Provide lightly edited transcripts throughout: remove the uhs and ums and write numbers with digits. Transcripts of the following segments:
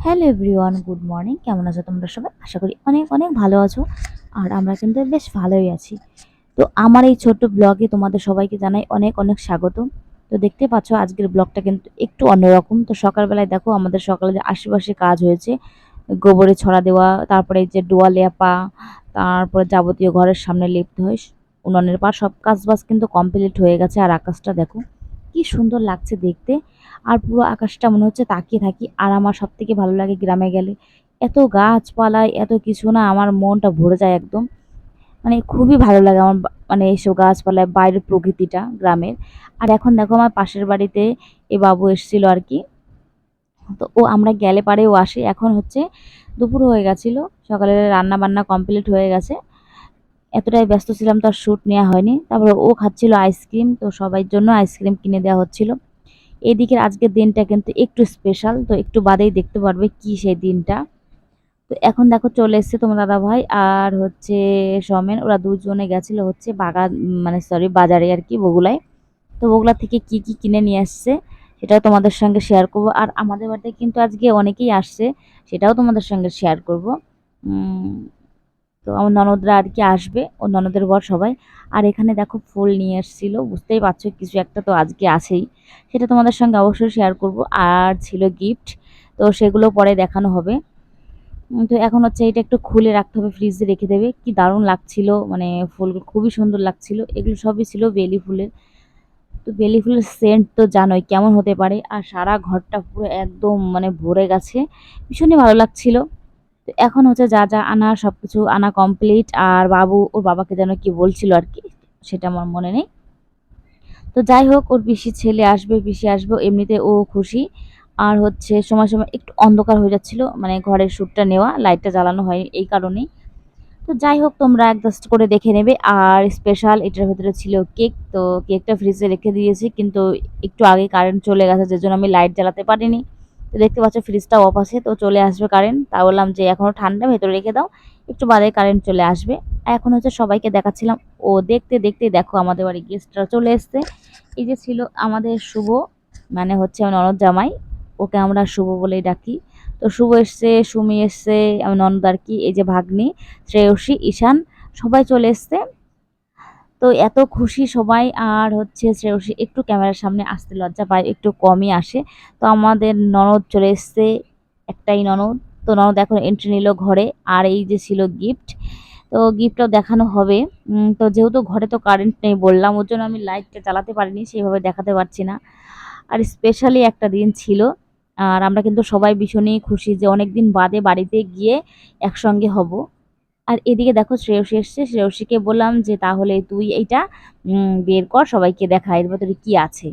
Hello everyone, good morning. কেমন আছো তোমরা সবাই? আশা করি অনেক অনেক ভালো আছো। আর আমরা কিন্তু বেশ ভালোই আছি। তো আমার এই ছোট্ট ব্লগে তোমাদের সবাইকে জানাই অনেক অনেক স্বাগত। তো দেখতে পাচ্ছ আজকের ব্লগটা কিন্তু একটু অন্যরকম। তো সকালবেলায় দেখো আমাদের সকালে যে আশেপাশে কাজ হয়েছে, গোবরে ছড়া দেওয়া, তারপরে এই যে ডোয়া লেপা, তারপরে যাবতীয় ঘরের সামনে লিপতে হয়, উনানের পা সব কাজ বাজ কিন্তু কমপ্লিট হয়ে গেছে। আর আকাশটা দেখো কি সুন্দর লাগছে দেখতে। আর পুরো আকাশটা মনে হচ্ছে তাকিয়ে থাকি। আর আমার সবথেকে ভালো লাগে গ্রামে গেলে এত গাছপালায় এত কিছু না, আমার মনটা ভরে যায় একদম। মানে খুবই ভালো লাগে আমার মানে এইসব গাছপালায় বাইরের প্রকৃতিটা গ্রামের। আর এখন দেখো আমার পাশের বাড়িতে এ বাবু এসেছিল আর কি। তো ও আমরা গেলে পারে ও আসে। এখন হচ্ছে দুপুর হয়ে গেছিল, সকালে রান্না বান্না কমপ্লিট হয়ে গেছে। এতটাই ব্যস্ত ছিলাম তো আর শ্যুট নেওয়া হয়নি। তারপরে ও খাচ্ছিল আইসক্রিম, তো সবার জন্য আইসক্রিম কিনে দেওয়া হচ্ছিল। এদিকের আজকের দিনটা কিন্তু একটু স্পেশাল, তো একটু বাদেই দেখতে পারবে কি সেই দিনটা। তো এখন দেখো চলে এসেছে তোমার দাদা ভাই আর হচ্ছে সমেন, ওরা দুজনে গেছিল হচ্ছে বাগান, মানে সরি বাজারে আর কি, বগুলায়। তো বগুলা থেকে কি কি কিনে নিয়ে আসছে সেটাও তোমাদের সঙ্গে শেয়ার করব। আর আমাদের বাড়িতে কিন্তু আজকে অনেকেই আসছে, সেটাও তোমাদের সঙ্গে শেয়ার করব। উম, তো আমার ননদরা আর কি আসবে, ও ননদের বর সবাই। আর এখানে দেখো ফুল নিয়ে এসেছিল, বুঝতেই পারছো কিছু একটা তো আজকে আছেই, সেটা তোমাদের সঙ্গে অবশ্যই শেয়ার করব। আর ছিল গিফট, তো সেগুলো পরে দেখানো হবে। তো এখন হচ্ছে এটা একটু খুলে রাখতে হবে, ফ্রিজে রেখে দেবে। কি দারুণ লাগছিল, মানে ফুলগুলো খুবই সুন্দর লাগছিল। এগুলো সবই ছিল বেলি ফুলের। তো বেলি ফুলের সেন্ট তো জানোই কেমন হতে পারে। আর সারা ঘরটা পুরো একদম মানে ভরে গেছে, ভীষণই ভালো লাগছিল। তো এখন হচ্ছে যা যা আনা সবকিছু আনা কমপ্লিট। আর বাবু ওর বাবাকে যেন কি বলছিল আর কি, সেটা আমার মনে নেই। তো যাই হোক, ওর পিসি ছেলে আসবে, পিসি আসবে, এমনিতে ও খুশি। আর হচ্ছে সময় সময় একটু অন্ধকার হয়ে যাচ্ছিল, মানে ঘরের শ্যুটটা নেওয়া, লাইটটা জ্বালানো হয় এই কারণেই। তো যাই হোক, তোমরা অ্যাডজাস্ট করে দেখে নেবে। আর স্পেশাল এটার ভেতরে ছিল কেক, তো কেকটা ফ্রিজে রেখে দিয়েছি, কিন্তু একটু আগে কারেন্ট চলে গেছে, যে জন্য আমি লাইট জ্বালাতে পারিনি। তো দেখতে পাচ্ছ ফ্রিজটা অফ আছে, তো চলে আসবে কারেন্ট। তা বললাম যে এখনো ঠান্ডা, ভেতরে রেখে দাও, একটু বাদে কারেন্ট চলে আসবে। এখন হচ্ছে সবাইকে দেখাচ্ছিলাম। ও দেখতে দেখতে দেখো আমাদের বাড়ি গেস্টরা চলে এসছে। এই যে ছিল আমাদের শুভ, মানে হচ্ছে আমার ননদ জামাই, ওকে আমরা শুভ বলেই ডাকি। তো শুভ এসছে, সুমি এসছে, আমার ননদ আর কি, এই যে ভাগ্নি শ্রেয়সী, ঈশান, সবাই চলে এসছে। তো এত খুশি সবাই। আর হচ্ছে শ্রেয়সী একটু ক্যামেরার সামনে আসতে লজ্জা পায়, একটু কমই আসে। তো আমাদের ননদ চলে এসছে, একটাই ননদ। তো ননদ এখন এন্ট্রি নিল ঘরে। আর এই যে ছিল গিফট, তো গিফটটাও দেখানো হবে। তো যেহেতু ঘরে তো কারেন্ট নেই বললাম, ওর জন্য আমি লাইটটা জ্বালাতে পারিনি, সেইভাবে দেখাতে পারছি না। আর স্পেশালি একটা দিন ছিল। আর আমরা কিন্তু সবাই ভীষণই খুশি যে অনেকদিন বাদে বাড়িতে গিয়ে একসঙ্গে হব। আর এদিকে দেখো শ্রেয়সী এসছে, শ্রেয়সীকে বললাম যে তাহলে তুই এইটা বের কর, সবাইকে দেখা এর ভেতরে কি আছে।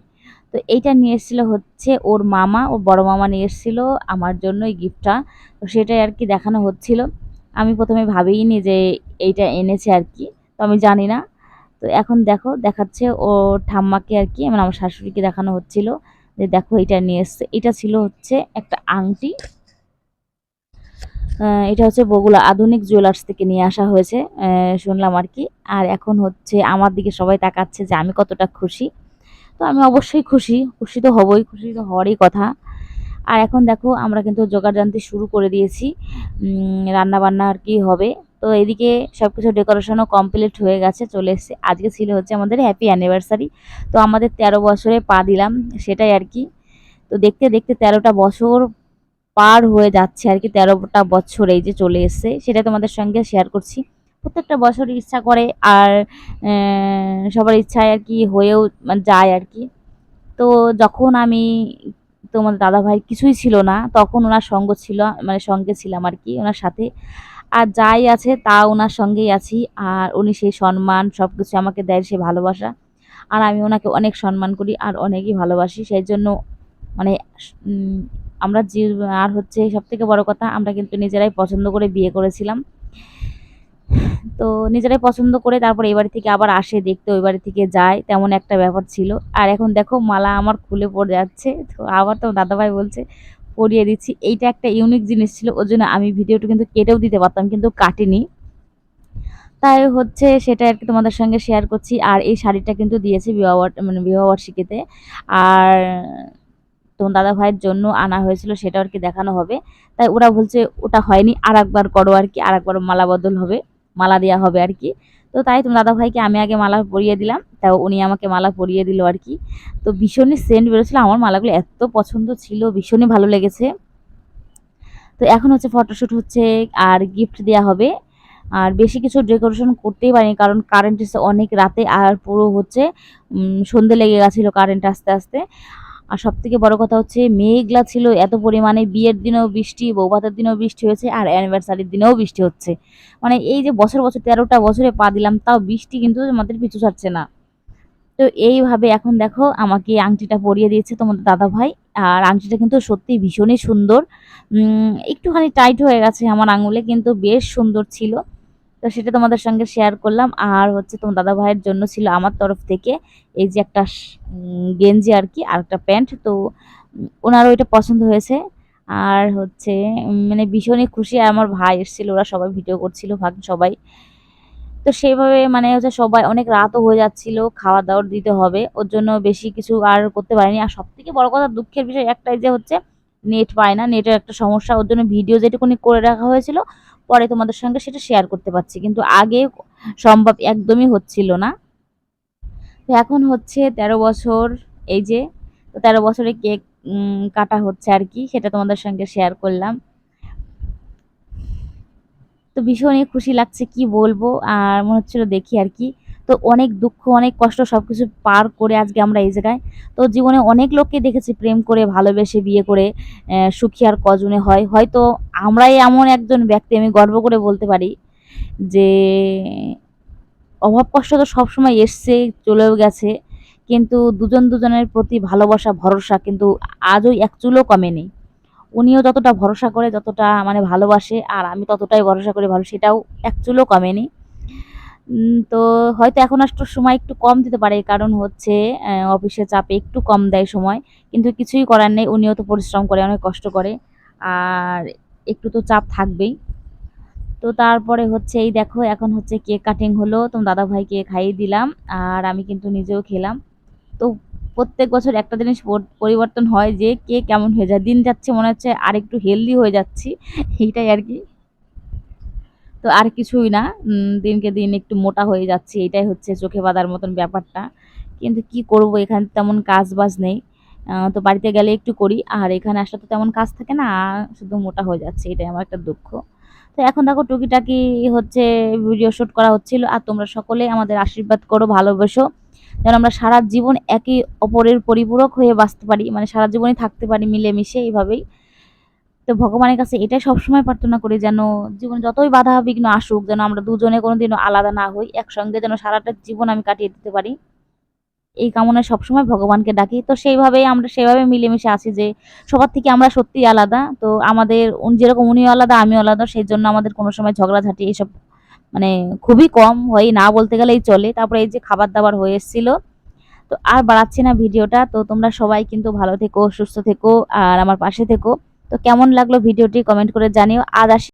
তো এইটা নিয়ে এসেছিল হচ্ছে ওর মামা, ওর বড় মামা নিয়ে এসেছিল আমার জন্য এই গিফটটা। তো সেটাই আর কি দেখানো হচ্ছিল। আমি প্রথমে ভাবিনি যে এইটা এনেছে আর কি, তো আমি জানি না। তো এখন দেখো দেখাচ্ছে ও ঠাম্মাকে আর কি, মানে আমার শাশুড়িকে দেখানো হচ্ছিল যে দেখো এটা নিয়ে এসছে। এটা ছিল হচ্ছে একটা আংটি। এটা হচ্ছে বগুড়া আধুনিক জুয়েলার্স থেকে নিয়ে আসা হয়েছে, শুনলাম আর কি। আর এখন হচ্ছে আমার দিকে সবাই তাকাচ্ছে যে আমি কতটা খুশি। তো আমি অবশ্যই খুশি, খুশি তো হবই, খুশি তো হওয়ারই কথা। আর এখন দেখো আমরা কিন্তু জোগাড়যন্ত্র শুরু করে দিয়েছি, রান্না বান্না আর কি হবে। তো এদিকে সবকিছু ডেকোরেশনও কমপ্লিট হয়ে গেছে, চলে এসেছে। আজকে ছিল হচ্ছে আমাদের হ্যাপি অ্যানিভার্সারি। তো আমাদের 13 বছরে পা দিলাম, সেটাই আর কি। তো দেখতে দেখতে 13টা বছর পার হয়ে যাচ্ছে আর কি। 13টা বছর এই যে চলে এসেছে, সেটা তোমাদের সঙ্গে শেয়ার করছি। প্রত্যেকটা বছরই ইচ্ছা করে, আর সবার ইচ্ছায় আর কি হয়েও মানে যায় আর কি। তো যখন আমি, তোমার দাদা ভাই কিছুই ছিল না, তখন ওনার সঙ্গ ছিল, মানে সঙ্গে ছিলাম আর কি ওনার সাথে। আর যাই আছে তা ওনার সঙ্গেই আছি। আর উনি সেই সম্মান সবকিছু আমাকে দেয়, সে ভালোবাসা। আর আমি ওনাকে অনেক সম্মান করি আর অনেকই ভালোবাসি, সেই জন্য মানে উম, আমরা যে, আর হচ্ছে সব থেকে বড় কথা, আমরা কিন্তু নিজেরাই পছন্দ করে বিয়ে করেছিলাম। তো নিজেরাই পছন্দ করে তারপর এই বাড়ি থেকে আবার আসে দেখতে, ওই বাড়ি থেকে যায়, তেমন একটা ব্যাপার ছিল। আর এখন দেখো মালা আমার খুলে পড়ে যাচ্ছে, তো আবার তো দাদাভাই বলছে পরিয়ে দিচ্ছি। এইটা একটা ইউনিক জিনিস ছিল, ওর জন্য আমি ভিডিওটা কিন্তু কেটেও দিতে পারতাম, কিন্তু কাটিনি। তাই হচ্ছে সেটা আর কি তোমাদের সঙ্গে শেয়ার করছি। আর এই শাড়িটা কিন্তু দিয়েছে বিবাহ মানে বিবাহবার্ষিকীতে। আর তোমার দাদা ভাইয়ের জন্য আনা হয়েছিল, সেটা আর কি দেখানো হবে। তাই ওরা বলছে ওটা হয়নি, আরেকবার করো আর কি, আরেকবার মালা বদল হবে, মালা দেওয়া হবে আর কি। তো তাই তোমার দাদা ভাইকে আমি আগে মালা পরিয়ে দিলাম, তাও উনি আমাকে মালা পরিয়ে দিল আর কি। তো ভীষণই সেন্ট বেরোচ্ছিল, আমার মালাগুলো এত পছন্দ ছিল, ভীষণই ভালো লেগেছে। তো এখন হচ্ছে ফটোশুট হচ্ছে আর গিফট দেওয়া হবে। আর বেশি কিছু ডেকোরেশন করতেই পারিনি, কারণ কারেন্ট এসে অনেক রাতে, আর পুরো হচ্ছে সন্ধে লেগে গেছিলো কারেন্ট আসতে আসতে। আর সবথেকে বড় কথা হচ্ছে মেঘলা ছিল এত পরিমাণে, বিয়ের দিনেও বৃষ্টি, বৌভাতের দিনেও বৃষ্টি হয়েছে, আর অ্যানিভার্সারির দিনেও বৃষ্টি হচ্ছে। মানে এই যে বছর বছর 13টা বছরে পা দিলাম, তাও বৃষ্টি কিন্তু আমাদের পিছু ছাড়ছে না। তো এইভাবে এখন দেখো আমাকে আংটিটা পরিয়ে দিয়েছে তোমাদের দাদা ভাই। আর আংটিটা কিন্তু সত্যি ভীষণই সুন্দর। একটুখানি টাইট হয়ে গেছে আমার আঙুলে, কিন্তু বেশ সুন্দর ছিল। তো সেটা তোমাদের সঙ্গে শেয়ার করলাম। আর হচ্ছে তোমার দাদা ভাইয়ের জন্য ছিল আমার তরফ থেকে এই যে একটা গেঞ্জি আর কি, আর একটা প্যান্ট। তো ওনারও এটা পছন্দ হয়েছে। আর হচ্ছে মানে ভীষণই খুশি। আর আমার ভাই এসেছিল, ওরা সবাই ভিডিও করছিল, ভাগ সবাই। তো সেইভাবে মানে হচ্ছে সবাই, অনেক রাতও হয়ে যাচ্ছিল, খাওয়া দাওয়ার দিতে হবে, ওর জন্য বেশি কিছু আর করতে পারিনি। আর সব থেকে বড় কথা দুঃখের বিষয় একটাই, যে হচ্ছে নেট পায় না, নেটের একটা সমস্যা। ওর জন্য ভিডিও যেটুকুনি করে রাখা হয়েছিল, পরে তোমাদের সঙ্গে সেটা শেয়ার করতে পারছি, কিন্তু আগে সম্ভব একদমই হচ্ছিল না। তো এখন হচ্ছে 13 বছর, এই যে, তো 13 বছরে কেক কাটা হচ্ছে আর কি, সেটা তোমাদের সঙ্গে শেয়ার করলাম। তো ভীষণই খুশি লাগছে, কি বলবো, আর মনে হচ্ছিল দেখি আর কি। তো অনেক দুঃখ, অনেক কষ্ট সবকিছু পার করে আজকে আমরা এই জায়গায়। তো জীবনে অনেক লোককে দেখেছি প্রেম করে, ভালোবেসে, বিয়ে করে, সুখী আর কজনে হয়, হয়তো আমরাই এমন একজন ব্যক্তি, আমি গর্ব করে বলতে পারি যে অভাব কষ্ট তো সবসময় এসছে, চলেও গেছে, কিন্তু দুজন দুজনের প্রতি ভালোবাসা, ভরসা কিন্তু আজও এক চুলও কমেনি। উনিও যতটা ভরসা করে, যতটা মানে ভালোবাসে, আর আমি ততটাই ভরসা করি, ভালো, সেটাও এক চুলও কমেনি। তো হয়তো এখন একটু সময় একটু কম দিতে পারে, কারণ হচ্ছে অফিসের চাপে একটু কম দেয় সময়, কিন্তু কিছুই করার নেই, উনিও তো পরিশ্রম করে, অনেক কষ্ট করে, আর একটু তো চাপ থাকবেই। তো তারপরে হচ্ছে এই দেখো এখন হচ্ছে কেক কাটিং হলো, তোমার দাদা ভাইকে খাইয়ে দিলাম, আর আমি কিন্তু নিজেও খেলাম। তো প্রত্যেক বছর একটা জিনিস পরিবর্তন হয়, যে কে কেমন হয়ে যায়, দিন যাচ্ছে মনে হচ্ছে আর একটু হেলদি হয়ে যাচ্ছি, এইটাই আর কি। তো আর কিছুই না, দিনকে দিন একটু মোটা হয়ে যাচ্ছি, এটাই হচ্ছে চোখে বাঁধার মতন ব্যাপারটা। কিন্তু কি করব, এখানে তেমন কাজ বাজ নেই। তো বাড়িতে গেলে একটু করি, আর এখানে আসলে তো তেমন কাজ থাকে না, শুধু মোটা হয়ে যাচ্ছে, এটাই আমার একটা দুঃখ। তো এখন দেখো টুকিটাকি হচ্ছে ভিডিও শুট করা হচ্ছিল। আর তোমরা সকলে আমাদের আশীর্বাদ করো, ভালোবাসো, যেন আমরা সারা জীবন একে অপরের পরিপূরক হয়ে বাঁচতে পারি, মানে সারা জীবনই থাকতে পারি মিলেমিশে এইভাবেই। তো ভগবানের কাছে এটাই সবসময় প্রার্থনা করি, যেন জীবনে যতই বাধা বিঘ্ন আসুক, যেন আমরা দুজনে কোনোদিনও আলাদা না হই, একসঙ্গে যেন সারাটা জীবন আমি কাটিয়ে দিতে পারি, এই কামনায় সবসময় ভগবানকে ডাকি। তো সেইভাবেই আমরা সেভাবে মিলেমিশে আছি, যে সবার থেকে আমরা সত্যিই আলাদা। তো আমাদের যেরকম উনিও আলাদা, আমিও আলাদা, সেই জন্য আমাদের কোনো সময় ঝগড়াঝাটি এসব মানে খুবই কম হয়, না বলতে গেলেই চলে। তারপরে এই যে খাবার দাবার হয়ে এসেছিল। তো আর বাড়াচ্ছি না ভিডিওটা। তো তোমরা সবাই কিন্তু ভালো থেকো, সুস্থ থেকো, আর আমার পাশে থেকো। তো কেমন লাগলো ভিডিওটি কমেন্ট করে জানিও। আজ আসি।